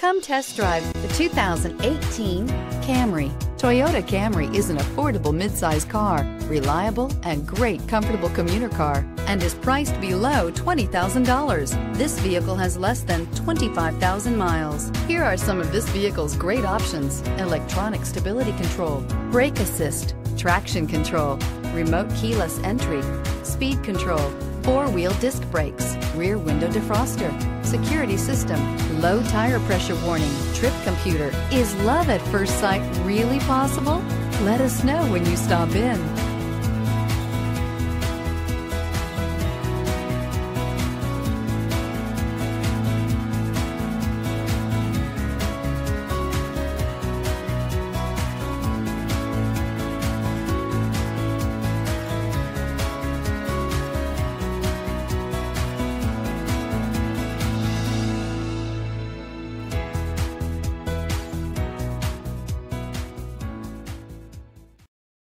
Come test drive the 2018 Camry. Toyota Camry is an affordable midsize car, reliable and great comfortable commuter car, and is priced below $20,000. This vehicle has less than 25,000 miles. Here are some of this vehicle's great options: electronic stability control, brake assist, traction control, remote keyless entry, speed control, four-wheel disc brakes, rear window defroster, security system, low tire pressure warning, trip computer. Is love at first sight really possible? Let us know when you stop in.